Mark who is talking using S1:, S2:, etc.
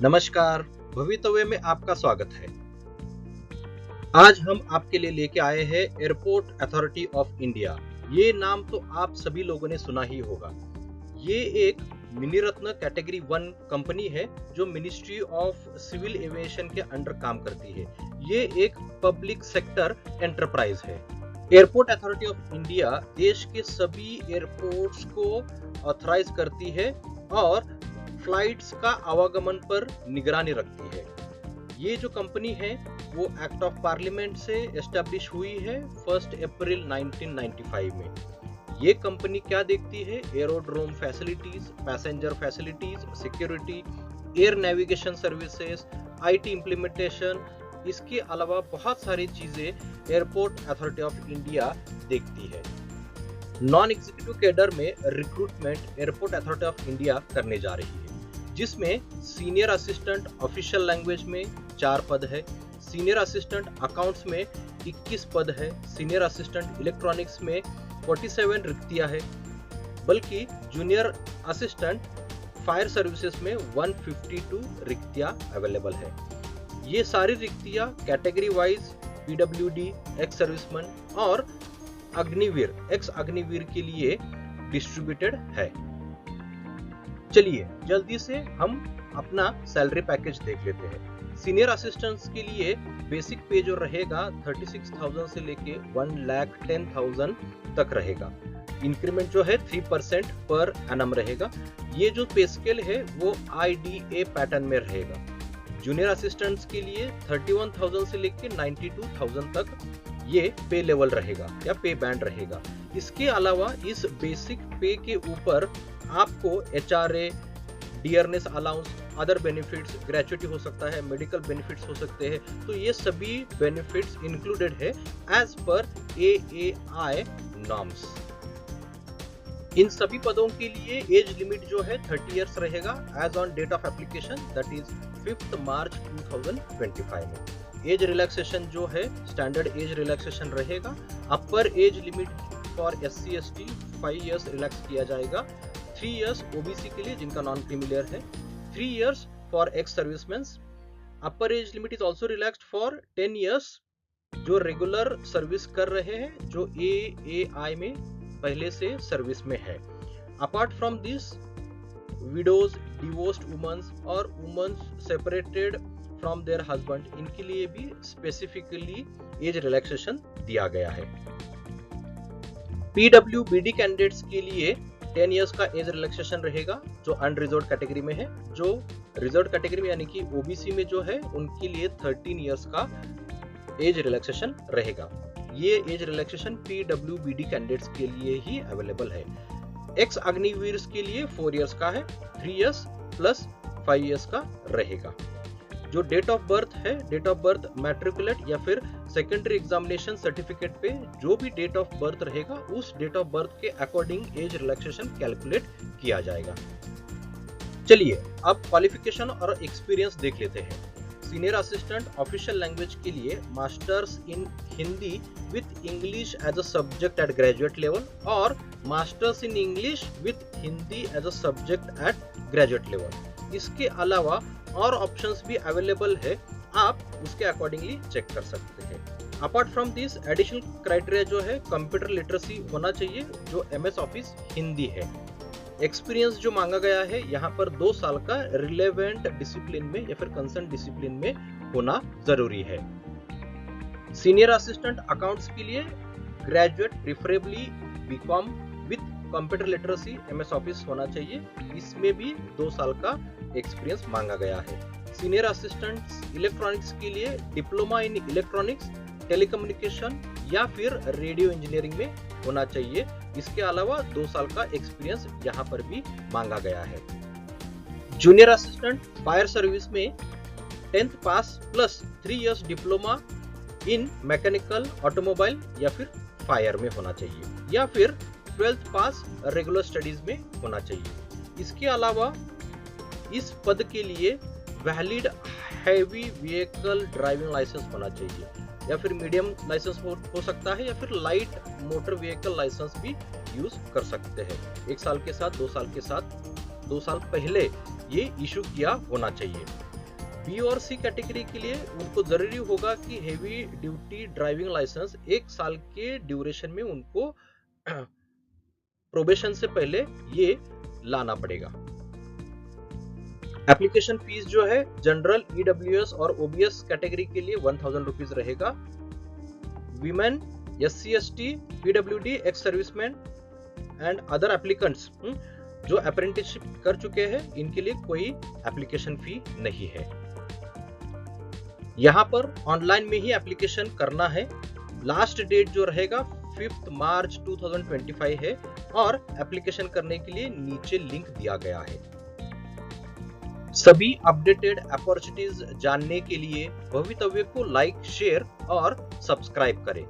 S1: नमस्कार, भवितव्य में आपका स्वागत है। आज हम आपके लिए लेके आए हैं एयरपोर्ट अथॉरिटी ऑफ इंडिया। ये नाम तो आप सभी लोगों ने सुना ही होगा। ये एक मिनी रत्न कैटेगरी 1 कंपनी है जो मिनिस्ट्री ऑफ सिविल एविएशन के अंडर काम करती है। ये एक पब्लिक सेक्टर एंटरप्राइज है। एयरपोर्ट अथॉरिटी ऑफ इंडिया देश के सभी एयरपोर्ट्स को ऑथराइज करती है और फ्लाइट्स का आवागमन पर निगरानी रखती है। ये जो कंपनी है वो एक्ट ऑफ पार्लियामेंट से एस्टैब्लिश हुई है 1 अप्रैल 1995 में। ये कंपनी क्या देखती है? Aerodrome facilities, passenger facilities, security, air navigation services, IT implementation, इसके अलावा बहुत सारी चीजें एयरपोर्ट अथॉरिटी ऑफ इंडिया देखती है। नॉन एग्जीक्यूटिव कैडर में recruitment airport authority of India करने जा रही है, जिसमें सीनियर असिस्टेंट ऑफिशियल लैंग्वेज में 4 पद है, सीनियर असिस्टेंट अकाउंट्स में 21 पद है, सीनियर असिस्टेंट इलेक्ट्रॉनिक्स में 47 रिक्तियां है, बल्कि जूनियर असिस्टेंट फायर सर्विसेज में 152 रिक्तियां अवेलेबल है। ये सारी रिक्तियां category wise PWD, ex serviceman और अग्निवीर, एक्स अग्निवीर के लिए डिस्ट्रीब्यूटेड है। चलिए जल्दी से हम अपना सैलरी पैकेज देख लेते हैं। सीनियर असिस्टेंट्स के लिए बेसिक पे जो रहेगा 36,000 से लेके 1,10,000 तक रहेगा। इंक्रीमेंट जो है 3% पर एनम रहेगा। ये जो पे स्केल है वो IDA पैटर्न में रहेगा। जूनियर असिस्टेंट्स के लिए 31,000 से लेके 92,000 तक ये पे लेवल रहेगा या पे बैंड रहेगा। इसके अलावा इस बेसिक पे के ऊपर आपको HRA, dearness allowance, other benefits, gratuity हो सकता है, मेडिकल बेनिफिट्स हो सकते हैं, तो ये सभी बेनिफिट्स इंक्लूडेड है एज पर AAI नॉर्म्स। इन सभी पदों के लिए एज लिमिट जो है 30 इयर्स रहेगा as on date of application, that is 5 March 2025 में। एज रिलैक्सेशन जो है स्टैंडर्ड एज रिलैक्सेशन रहेगा। अपर age limit for SC/ST 5 years relax किया जाएगा, 3 इयर्स OBC के लिए जिनका नॉन क्रीमिलियर है, 3 years for ex serviceman. Upper age limit is also relaxed for 10 years जो रेगुलर सर्विस कर रहे हैं, जो AAI में पहले से सर्विस में है। Apart from this, widows, divorced womens और womens separated from their husband, इनके लिए भी स्पेसिफिकली एज रिलैक्सेशन दिया गया है। PWBD कैंडिडेट्स के लिए 10 इयर्स का एज रिलैक्सेशन रहेगा जो अनरिजर्व्ड कैटेगरी में है। जो रिजर्व्ड कैटेगरी में यानी कि OBC में जो है उनके लिए 13 इयर्स का एज रिलैक्सेशन रहेगा। ये एज रिलैक्सेशन PWBD कैंडिडेट्स के लिए ही अवेलेबल है। एक्स अग्निवीर के लिए 4 इयर्स का है, 3 इयर्स प्लस 5 इयर्स का रहेगा। जो डेट ऑफ बर्थ है, डेट ऑफ बर्थ मैट्रिकुलेट या फिर सेकेंडरी एग्जामिनेशन सर्टिफिकेट पे जो भी डेट ऑफ बर्थ रहेगा उस डेट ऑफ बर्थ के अकॉर्डिंग एज रिलैक्सेशन कैलकुलेट किया जाएगा। चलिए अब क्वालिफिकेशन और एक्सपीरियंस देख लेते हैं। सीनियर असिस्टेंट ऑफिशियल लैंग्वेज के लिए masters in Hindi with English as a subject at graduate level और masters in English with Hindi as a subject at graduate level. इसके अलावा और ऑप्शंस भी अवेलेबल है, आप उसके अकॉर्डिंगली चेक कर सकते हैं। Apart from this additional criteria जो है कंप्यूटर लिटरेसी होना चाहिए जो MS ऑफिस हिंदी है। एक्सपीरियंस जो मांगा गया है यहाँ पर 2 साल का रिलेवेंट डिसिप्लिन में या फिर कंसर्न डिसिप्लिन में होना जरूरी है। सीनियर असिस्टेंट अकाउंट्स के लिए graduate preferably BCom with computer literacy MS office होना चाहिए। इसमें भी 2 साल का एक्सपीरियंस मांगा गया है। सीनियर असिस्टेंट इलेक्ट्रॉनिक्स के लिए डिप्लोमा इन इलेक्ट्रॉनिक्स, टेलीकम्युनिकेशन या फिर रेडियो इंजीनियरिंग में होना चाहिए। इसके अलावा 2 साल का एक्सपीरियंस यहाँ पर भी मांगा गया है। जूनियर असिस्टेंट फायर सर्विस में 10th pass plus 3 years diploma in mechanical, automobile या फिर फायर में होना चाहिए या फिर 12th पास रेगुलर स्टडीज में होना चाहिए। इसके अलावा इस पद के लिए valid heavy vehicle driving licence होना चाहिए या फिर मीडियम लाइसेंस हो सकता है या फिर लाइट मोटर व्हीकल लाइसेंस भी यूज कर सकते हैं। 1 साल के साथ 2 साल के साथ 2 साल पहले ये इशू किया होना चाहिए। बी और सी कैटेगरी के लिए उनको जरूरी होगा कि हेवी ड्यूटी ड्राइविंग लाइसेंस 1 साल के ड्यूरेशन में उनको प्रोबेशन से पहले ये लाना पड़ेगा। एप्लीकेशन फीस जो है जनरल, ईडब्ल्यूएस और ओबीएस कैटेगरी के लिए 1000 रुपीज रहेगा। Women, SC ST, PWD, ex serviceman and other applicants जो अप्रेंटिसशिप कर चुके हैं इनके लिए कोई एप्लीकेशन फी नहीं है। यहाँ पर ऑनलाइन में ही एप्लीकेशन करना है। लास्ट डेट जो रहेगा 5 मार्च 2025 है और एप्लीकेशन करने के लिए नीचे लिंक दिया गया है। सभी अपडेटेड अपॉर्चुनिटीज जानने के लिए भवितव्य को लाइक, शेयर और सब्सक्राइब करें।